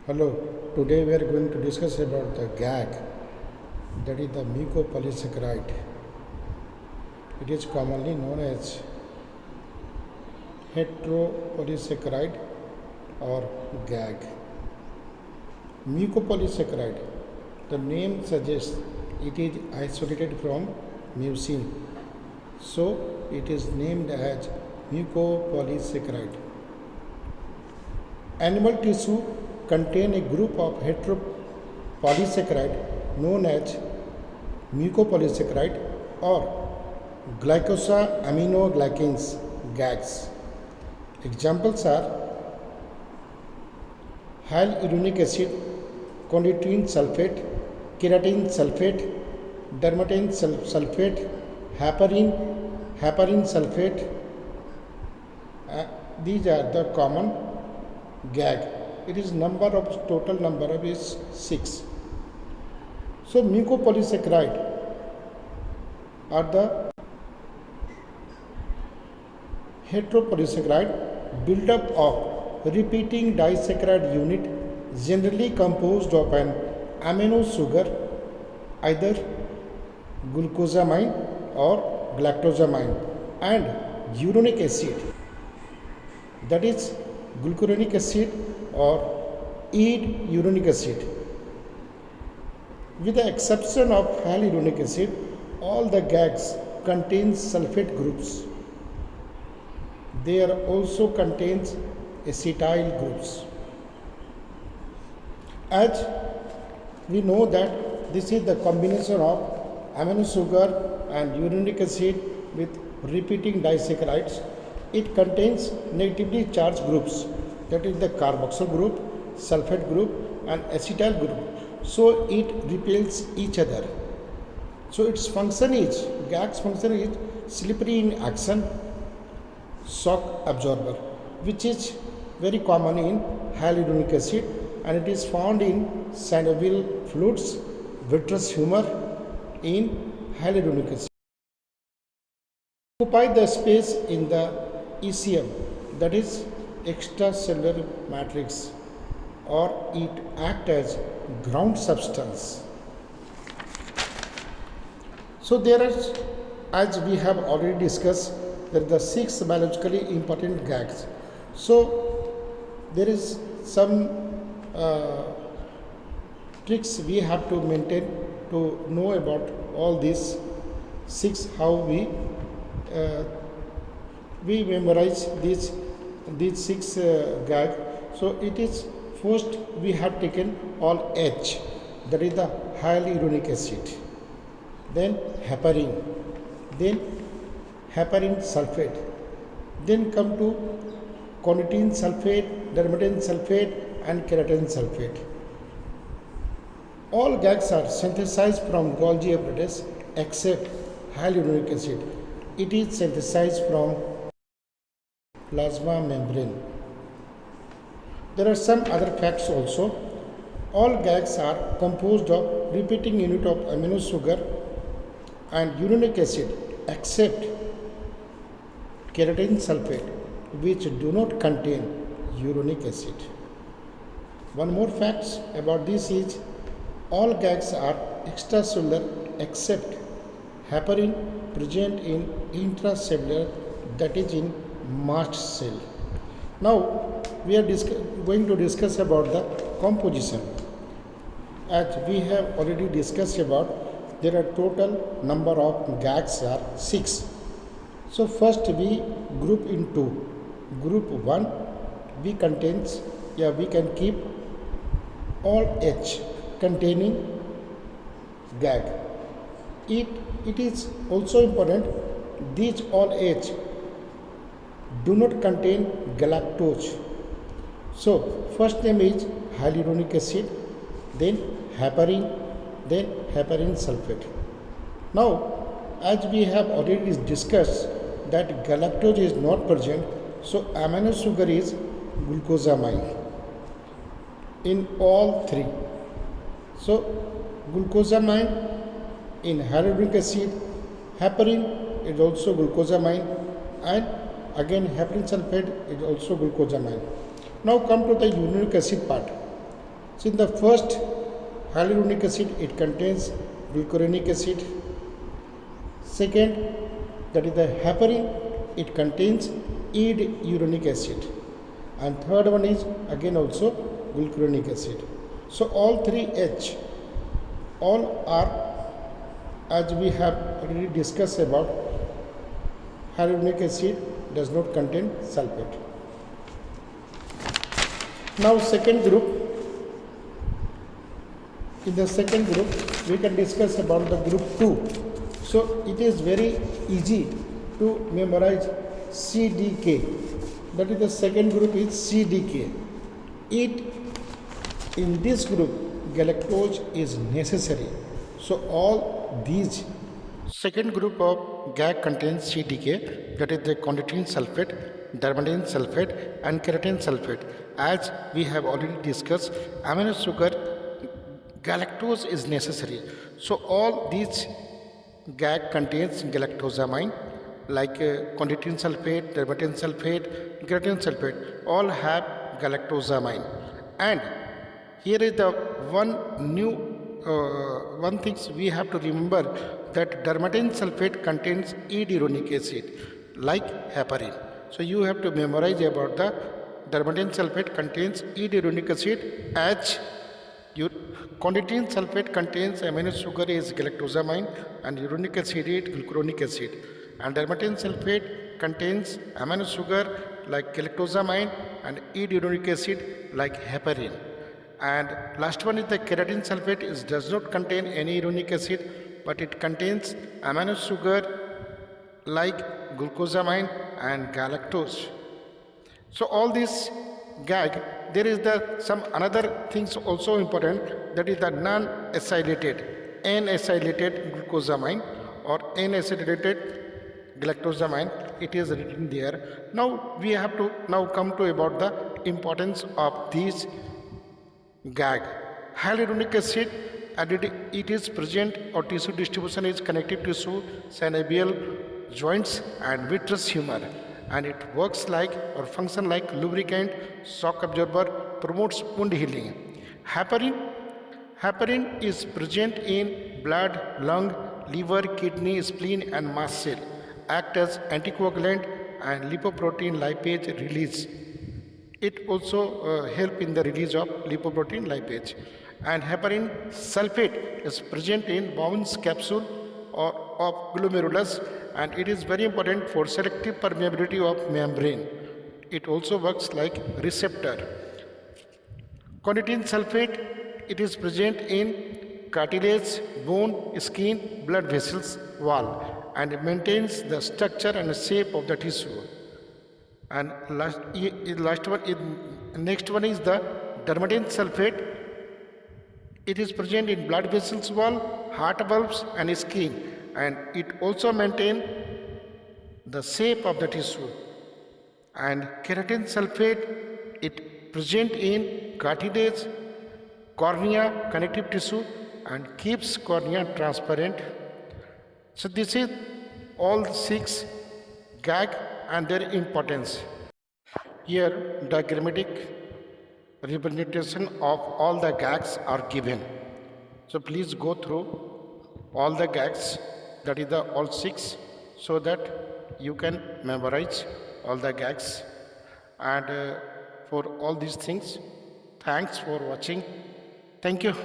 Hello, today we are going to discuss about the GAG, that is the mucopolysaccharide. It is commonly known as hetero-polysacharide or GAG. Mucopolysaccharide, the name suggests it is isolated from mucin, so it is named as mucopolysaccharide. Animal tissue contain a group of hetero-polysaccharide known as mucopolysaccharide or glycosaminoglycans GAGs. Examples are hyaluronic acid, chondroitin sulfate, keratin sulfate, dermatan sulfate, heparin sulfate. These are the common GAG. It is total number of is 6. So mucopolysaccharide are the hetero-polysaccharide build-up of repeating disaccharide unit generally composed of an amino sugar, either glucosamine or galctosamine, and uronic acid, that is glucuronic acid or Iduronic acid. With the exception of hyaluronic acid, all the GAGs contain sulfate groups. There also contains acetyl groups. As we know that this is the combination of amino sugar and uronic acid with repeating disaccharides. It contains negatively charged groups, that is the carboxyl group, sulfate group and acetyl group. So it repels each other. So its function is, GAG's function is slippery in action, shock absorber, which is very common in hyaluronic acid, and it is found in synovial fluids, vitreous humor in hyaluronic acid. Occupy the space in the ECM, that is extracellular matrix, or it acts as ground substance. So there are, as we have already discussed, there are the 6 biologically important GAGs. So there is some tricks we have to maintain to know about all these 6, how we memorize these 6 GAG. So it is, first we have taken all H, that is the hyaluronic acid, then heparin, then heparin sulfate, then come to chondroitin sulfate, dermatan sulfate and keratan sulfate. All GAGs are synthesized from Golgi apparatus except hyaluronic acid. It is synthesized from plasma membrane. There are some other facts also. All GAGs are composed of repeating unit of amino sugar and uronic acid except keratin sulfate, which do not contain uronic acid. One more fact about this is, all GAGs are extracellular except heparin present in intracellular, that is in mast cell. Now we are going to discuss about the composition. As we have already discussed about, there are total number of GAGs are 6. So first we group into group 1. We can keep all H containing GAG. It is also important, these all H do not contain galactose. So first name is hyaluronic acid, then heparin, then heparin sulfate. Now as we have already discussed that galactose is not present, so amino sugar is glucosamine in all 3. So glucosamine in hyaluronic acid, heparin is also glucosamine, and again heparin sulfate is also glucosamine. Now come to the uronic acid part. So in the first hyaluronic acid, it contains glucuronic acid. Second, that is the heparin, it contains iduronic acid. And third one is again also glucuronic acid. So all three H, all are, as we have already discussed about, hyaluronic acid does not contain sulfate. Now second group, in the second group we can discuss about the group 2. So it is very easy to memorize CDK. That is the second group is CDK. In this group galactose is necessary. So all these second group of GAG contains CDK, that is the chondroitin sulfate, dermatan sulfate and keratan sulfate. As we have already discussed, amino sugar galactose is necessary. So all these GAG contains galctosamine, like chondroitin sulfate, dermatan sulfate, keratan sulfate, all have galctosamine. And here is the one thing we have to remember, that dermatan sulfate contains iduronic acid like heparin. So you have to memorize about the dermatan sulfate contains iduronic acid, as your chondroitin sulfate contains amino sugar is galctosamine and uronic acid is glucuronic acid, and dermatan sulfate contains amino sugar like galctosamine and iduronic acid like heparin. And last one is the keratan sulfate, does not contain any uronic acid, but it contains amino sugar like glucosamine and galactose. So all this GAG, there is some another things also important, that is the non-acylated, N-acylated glucosamine or N-acylated galactosamine, it is written there. Now we have to come to about the importance of these GAG. Hyaluronic acid, and it is present, or tissue distribution is connective tissue, synovial joints and vitreous humor, and it works like or function like lubricant, shock absorber, promotes wound healing. Heparin is present in blood, lung, liver, kidney, spleen and mast cell, act as anticoagulant and lipoprotein lipase release. It also help in the release of lipoprotein lipase. And heparin sulfate is present in Bowen's capsule or of glomerulus, and it is very important for selective permeability of membrane. It also works like receptor. Chondroitin sulfate, it is present in cartilage, bone, skin, blood vessels, wall, and it maintains the structure and shape of the tissue. And next one is the dermatan sulfate. It is present in blood vessels wall, heart valves and skin, and it also maintains the shape of the tissue. And keratan sulfate, it present in cartilage, cornea, connective tissue, and keeps cornea transparent. So this is all 6 GAG and their importance. Here diagrammatic representation of all the GAGs are given. So please go through all the GAGs, that is the all 6, so that you can memorize all the GAGs. And for all these things, thanks for watching. Thank you.